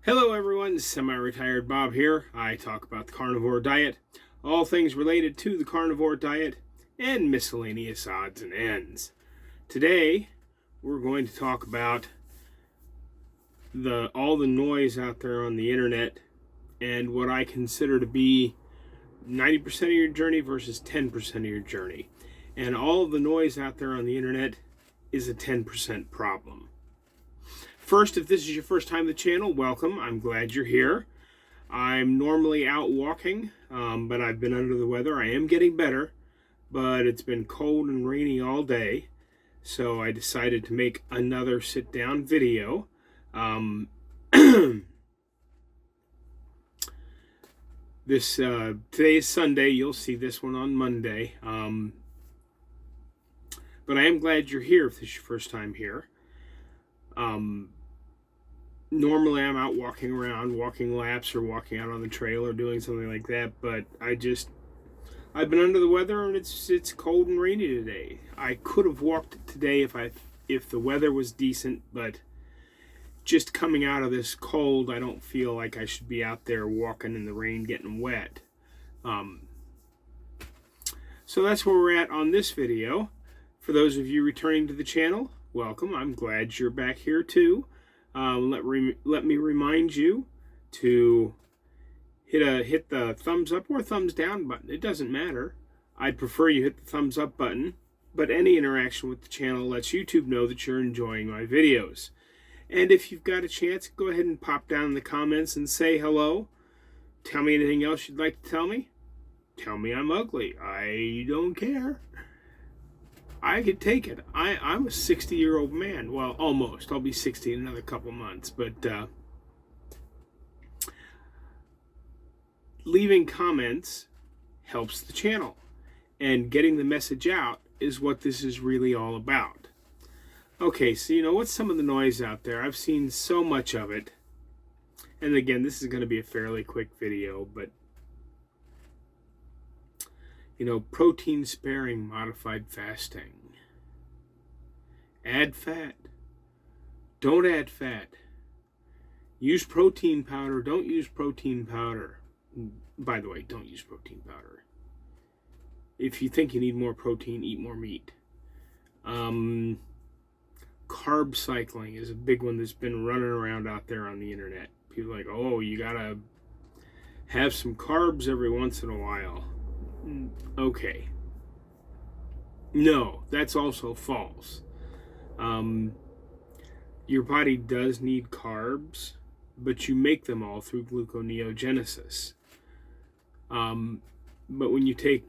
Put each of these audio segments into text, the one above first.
Hello everyone, semi-retired Bob here. I talk about the carnivore diet, all things related to the carnivore diet, and miscellaneous odds and ends. Today, we're going to talk about all the noise out there on the internet and what I consider to be 90% of your journey versus 10% of your journey. And all of the noise out there on the internet is a 10% problem. First, if this is your first time to the channel, welcome. I'm glad you're here. I'm normally out walking, but I've been under the weather. I am getting better, but it's been cold and rainy all day, so I decided to make another sit-down video. Today is Sunday. You'll see this one on Monday. But I am glad you're here if this is your first time here. Normally I'm out walking around, walking laps or walking out on the trail or doing something like that, but I've been under the weather and it's cold and rainy today. I could have walked today if the weather was decent, but just coming out of this cold, I don't feel like I should be out there walking in the rain getting wet. So that's where we're at on this video. For those of you returning to the channel, welcome. I'm glad you're back here too. Let me remind you to hit the thumbs up or thumbs down button. It doesn't matter. I'd prefer you hit the thumbs up button, but any interaction with the channel lets YouTube know that you're enjoying my videos. And if you've got a chance, go ahead and pop down in the comments and say hello. Tell me anything else you'd like to tell me. Tell me I'm ugly. I don't care. I could take it. I'm a 60-year-old man. Well, almost. I'll be 60 in another couple months. But leaving comments helps the channel. And getting the message out is what this is really all about. Okay, so what's some of the noise out there? I've seen so much of it. And again, this is going to be a fairly quick video, but protein-sparing modified fasting. Add fat. Don't add fat. Use protein powder. Don't use protein powder. By the way, don't use protein powder. If you think you need more protein, eat more meat. Carb cycling is a big one that's been running around out there on the internet. People are like, oh, you gotta have some carbs every once in a while. Okay. No, that's also false. Your body does need carbs, but you make them all through gluconeogenesis. But when you take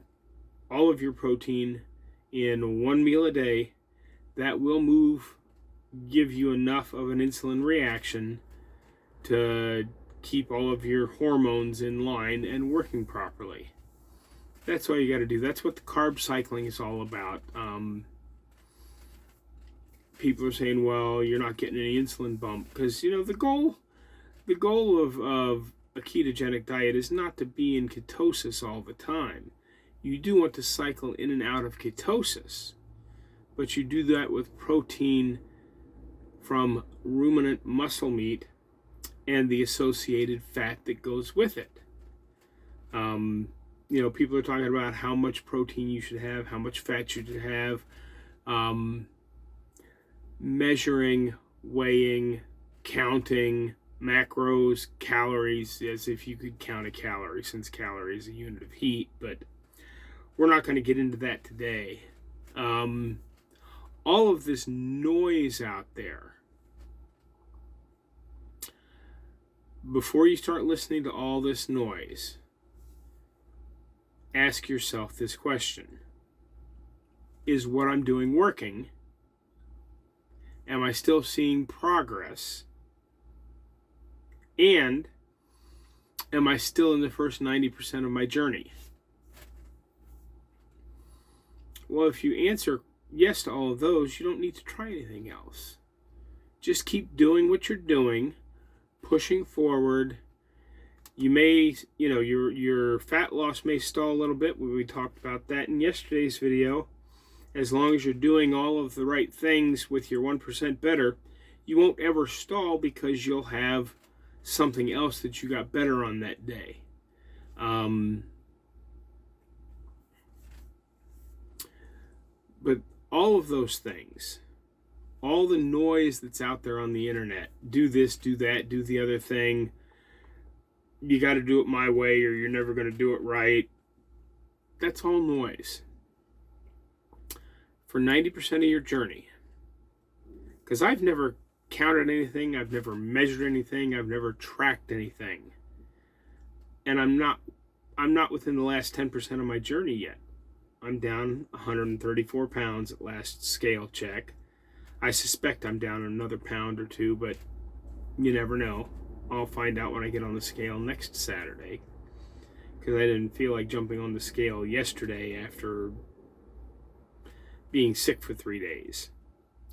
all of your protein in one meal a day, that will give you enough of an insulin reaction to keep all of your hormones in line and working properly. That's all you got to do. That's what the carb cycling is all about. People are saying, well, you're not getting any insulin bump because the goal of a ketogenic diet is not to be in ketosis all the time. You do want to cycle in and out of ketosis, but you do that with protein from ruminant muscle meat and the associated fat that goes with it. People are talking about how much protein you should have, how much fat you should have, measuring, weighing, counting macros, calories, as if you could count a calorie, since calorie is a unit of heat, but we're not going to get into that today. All of this noise out there, before you start listening to all this noise, ask yourself this question. Is what I'm doing working? Am I still seeing progress? And am I still in the first 90% of my journey? Well, if you answer yes to all of those, you don't need to try anything else. Just keep doing what you're doing, pushing forward. You may, your fat loss may stall a little bit. We talked about that in yesterday's video. As long as you're doing all of the right things with your 1% better, you won't ever stall because you'll have something else that you got better on that day. But all of those things, all the noise that's out there on the internet, do this, do that, do the other thing, you got to do it my way or you're never going to do it right, that's all noise. For 90% of your journey, because I've never counted anything, I've never measured anything, I've never tracked anything, and I'm not within the last 10% of my journey yet. I'm down 134 pounds at last scale check. I suspect I'm down another pound or two, but you never know. I'll find out when I get on the scale next Saturday, because I didn't feel like jumping on the scale yesterday after being sick for 3 days.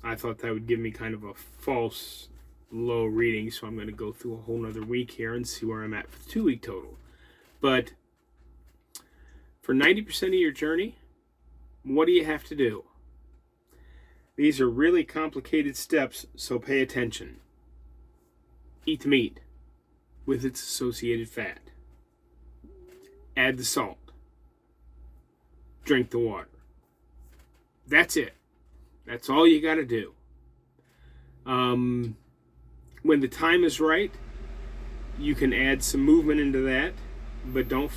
I thought that would give me kind of a false low reading, so I'm going to go through a whole nother week here and see where I'm at for the 2-week total. But for 90% of your journey, what do you have to do? These are really complicated steps, so pay attention. Eat the meat with its associated fat. Add the salt. Drink the water. That's it. That's all you got to do. When the time is right, you can add some movement into that, but don't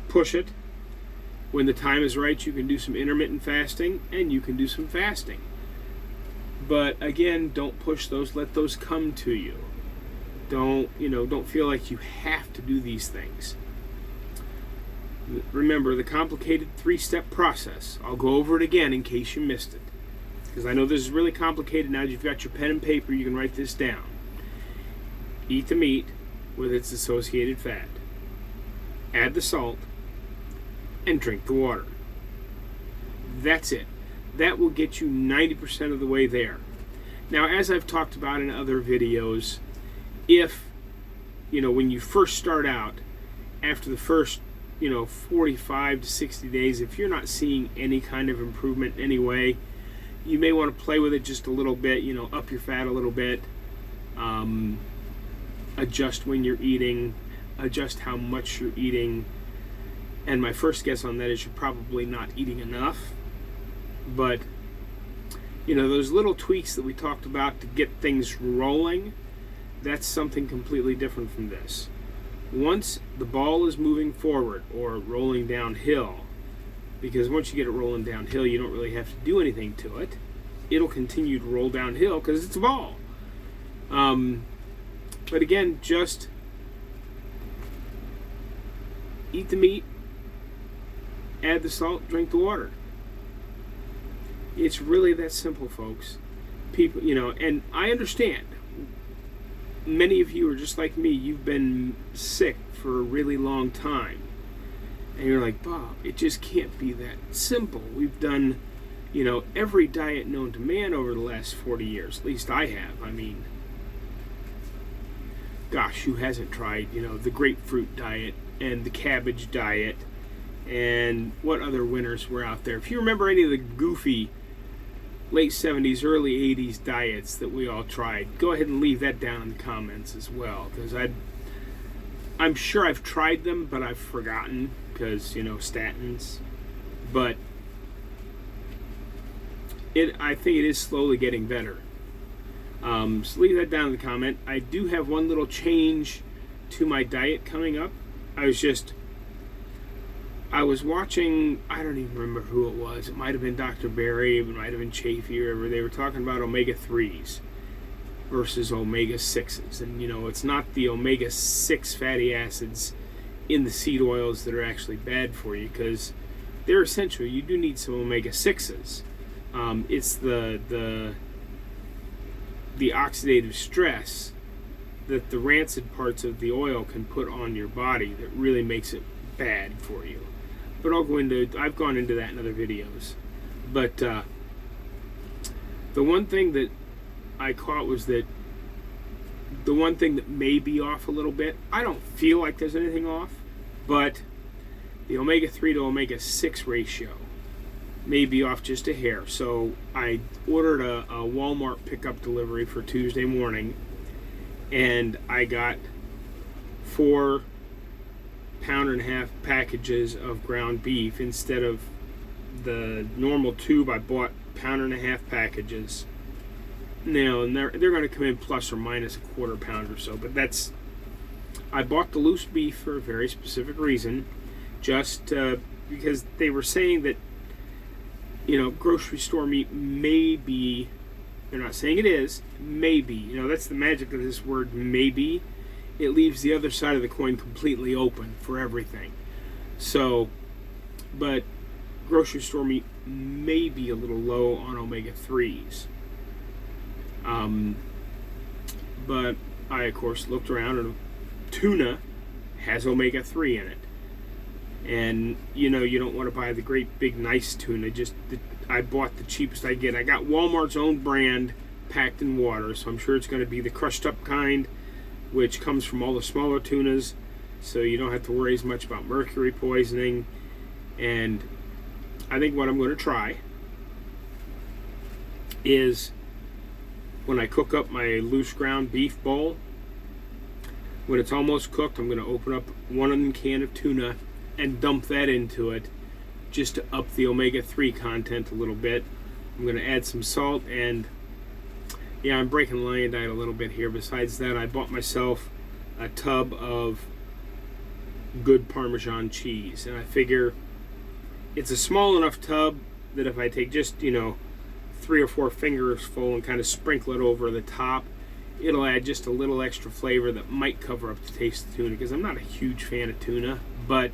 push it. When the time is right, you can do some intermittent fasting, and you can do some fasting. But again, don't push those. Let those come to you. Don't feel like you have to do these things. Remember the complicated 3-step process. I'll go over it again in case you missed it, because I know this is really complicated. Now that you've got your pen and paper, you can write this down. Eat the meat with its associated fat. Add the salt. And drink the water. That's it. That will get you 90% of the way there. Now, as I've talked about in other videos, if, when you first start out, after the first, 45 to 60 days, if you're not seeing any kind of improvement anyway, you may want to play with it just a little bit, up your fat a little bit, adjust when you're eating, adjust how much you're eating. And my first guess on that is you're probably not eating enough. But, those little tweaks that we talked about to get things rolling, that's something completely different from this. Once the ball is moving forward or rolling downhill, because once you get it rolling downhill, you don't really have to do anything to it. It'll continue to roll downhill because it's a ball. But again, just eat the meat, add the salt, drink the water. It's really that simple, folks. People, and I understand. Many of you are just like me. You've been sick for a really long time. And you're like, Bob, it just can't be that simple. We've done, every diet known to man over the last 40 years. At least I have. I mean, gosh, who hasn't tried, the grapefruit diet and the cabbage diet and what other winners were out there? If you remember any of the goofy late 70s, early 80s diets that we all tried, go ahead and leave that down in the comments as well, because I'm sure I've tried them, but I've forgotten because, statins. But I think it is slowly getting better. So leave that down in the comment. I do have one little change to my diet coming up. I was watching, I don't even remember who it was. It might have been Dr. Berry, it might have been Chafee, or whatever. They were talking about omega-3s versus omega-6s. And, it's not the omega-6 fatty acids in the seed oils that are actually bad for you, because they're essential. You do need some omega-6s. It's the oxidative stress that the rancid parts of the oil can put on your body that really makes it bad for you. But I've gone into that in other videos. But the one thing that I caught was that the one thing that may be off a little bit, I don't feel like there's anything off, but the omega-3 to omega-6 ratio may be off just a hair. So I ordered a Walmart pickup delivery for Tuesday morning, and I got 4.5-pound packages of ground beef instead of the normal tube. I bought 1.5-pound packages. Now, and they're going to come in plus or minus a 1/4 pound or so, but I bought the loose beef for a very specific reason, just because they were saying that, grocery store meat may be, they're not saying it is, maybe, that's the magic of this word, maybe. It leaves the other side of the coin completely open for everything. So, but grocery store meat may be a little low on omega-3s. But I, of course, looked around, and tuna has omega-3 in it. And, you don't want to buy the great big nice tuna. I bought the cheapest I get. I got Walmart's own brand packed in water, so I'm sure it's going to be the crushed up kind, which comes from all the smaller tunas, so you don't have to worry as much about mercury poisoning. And I think what I'm going to try is, when I cook up my loose ground beef bowl, when it's almost cooked, I'm going to open up 1 can of tuna and dump that into it, just to up the omega-3 content a little bit. I'm going to add some salt, and yeah, I'm breaking Lion Diet a little bit here. Besides that, I bought myself a tub of good Parmesan cheese, and I figure it's a small enough tub that if I take just 3 or 4 fingers full and kind of sprinkle it over the top, it'll add just a little extra flavor that might cover up the taste of the tuna, because I'm not a huge fan of tuna, but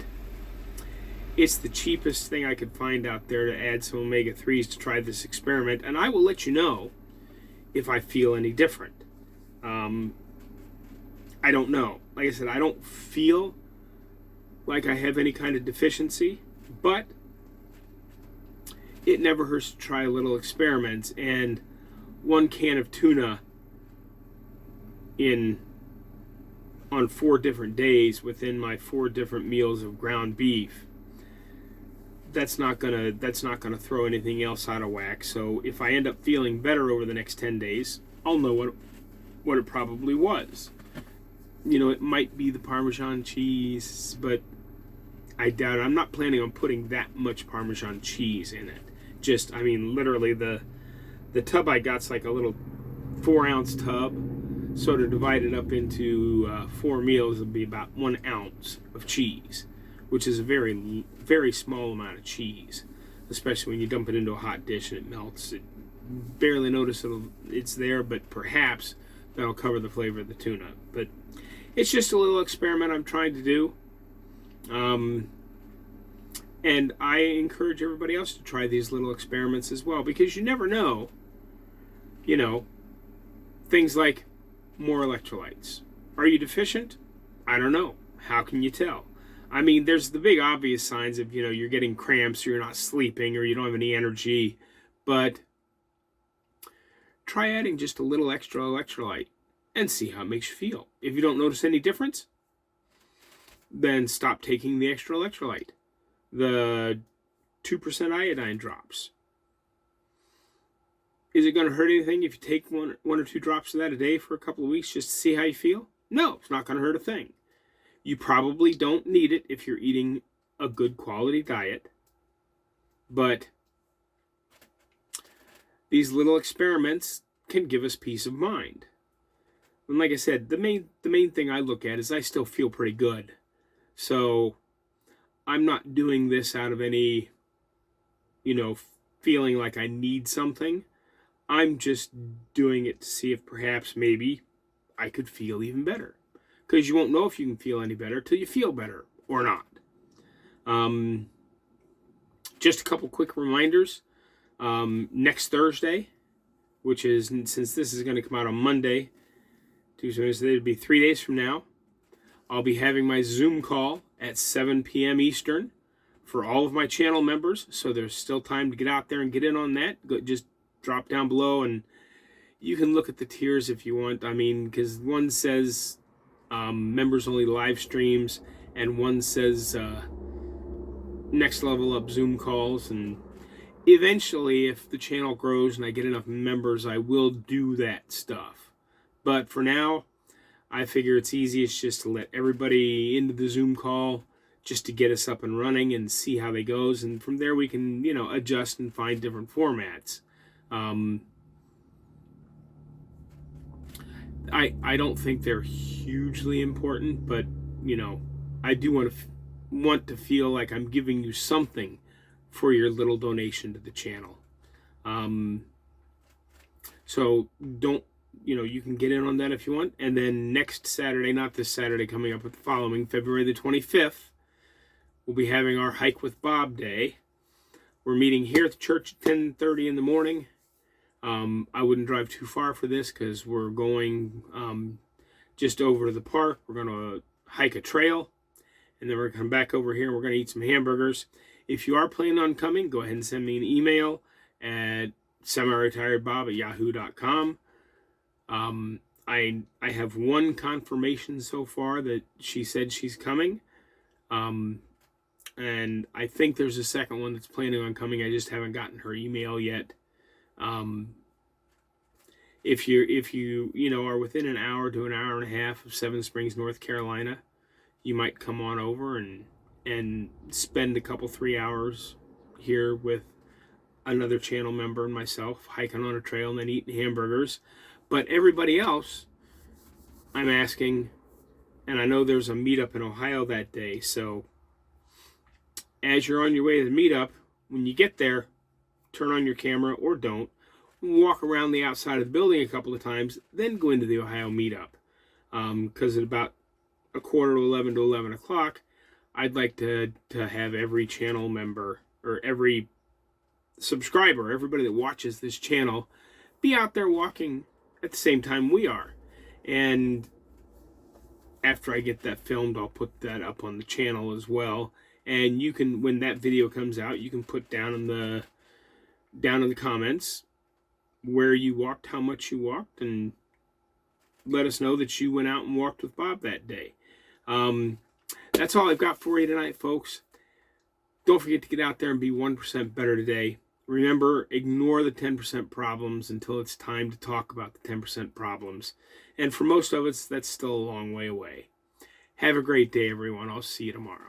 it's the cheapest thing I could find out there to add some omega-3s to try this experiment, and I will let you know if I feel any different. I don't know. Like I said, I don't feel like I have any kind of deficiency, but it never hurts to try little experiments. And 1 can of tuna on 4 different days within my 4 different meals of ground beef, that's not gonna throw anything else out of whack. So if I end up feeling better over the next 10 days, I'll know what it probably was. It might be the Parmesan cheese, but I doubt it. I'm not planning on putting that much Parmesan cheese in it. Literally the tub I got's like a little 4-ounce tub. So to divide it up into 4 meals, it'll be about 1 ounce of cheese, which is a very, very small amount of cheese, especially when you dump it into a hot dish and it melts. It barely notice it's there, but perhaps that'll cover the flavor of the tuna. But it's just a little experiment I'm trying to do. And I encourage everybody else to try these little experiments as well, because you never know, things like more electrolytes. Are you deficient? I don't know. How can you tell? There's the big obvious signs of, you're getting cramps, or you're not sleeping, or you don't have any energy, but try adding just a little extra electrolyte and see how it makes you feel. If you don't notice any difference, then stop taking the extra electrolyte. The 2% iodine drops. Is it going to hurt anything if you take one or 2 drops of that a day for a couple of weeks just to see how you feel? No, it's not going to hurt a thing. You probably don't need it if you're eating a good quality diet. But these little experiments can give us peace of mind. And like I said, the main thing I look at is I still feel pretty good. So I'm not doing this out of any, feeling like I need something. I'm just doing it to see if perhaps maybe I could feel even better. Because you won't know if you can feel any better till you feel better or not. Just a couple quick reminders. Next Thursday, which is, since this is going to come out on Monday, Tuesday, Wednesday, it'll be 3 days from now, I'll be having my Zoom call at 7 p.m. Eastern for all of my channel members. So there's still time to get out there and get in on that. Just drop down below and you can look at the tiers if you want. Because one says members only live streams, and one says next level up Zoom calls. And eventually, if the channel grows and I get enough members, I will do that stuff. But for now, I figure it's easiest just to let everybody into the Zoom call just to get us up and running and see how they goes. And from there we can, adjust and find different formats. I don't think they're hugely important, but, I do want to feel like I'm giving you something for your little donation to the channel. So don't, you can get in on that if you want. And then next Saturday, not this Saturday coming up, but the following, February the 25th, we'll be having our Hike with Bob Day. We're meeting here at the church at 10:30 in the morning. I wouldn't drive too far for this because we're going just over to the park. We're going to hike a trail, and then we're going to come back over here and we're going to eat some hamburgers. If you are planning on coming, go ahead and send me an email at semiretiredbob@yahoo.com. I have one confirmation so far that she said she's coming. And I think there's a second one that's planning on coming. I just haven't gotten her email yet. If you are within an hour to an hour and a half of Seven Springs, North Carolina, you might come on over and spend a couple 3 hours here with another channel member and myself, hiking on a trail and then eating hamburgers. But everybody else, I'm asking, and I know there's a meetup in Ohio that day, so as you're on your way to the meetup, when you get there, turn on your camera or don't, walk around the outside of the building a couple of times, then go into the Ohio meetup. Because at about 10:45 to 11 o'clock, I'd like to have every channel member or every subscriber, everybody that watches this channel, be out there walking at the same time we are. And after I get that filmed, I'll put that up on the channel as well. And you can, when that video comes out, you can put down in the comments where you walked, how much you walked, and let us know that you went out and walked with Bob that day. That's all I've got for you tonight, folks. Don't forget to get out there and be 1% better today. Remember, ignore the 10% problems until it's time to talk about the 10% problems. And for most of us, that's still a long way away. Have a great day, everyone. I'll see you tomorrow.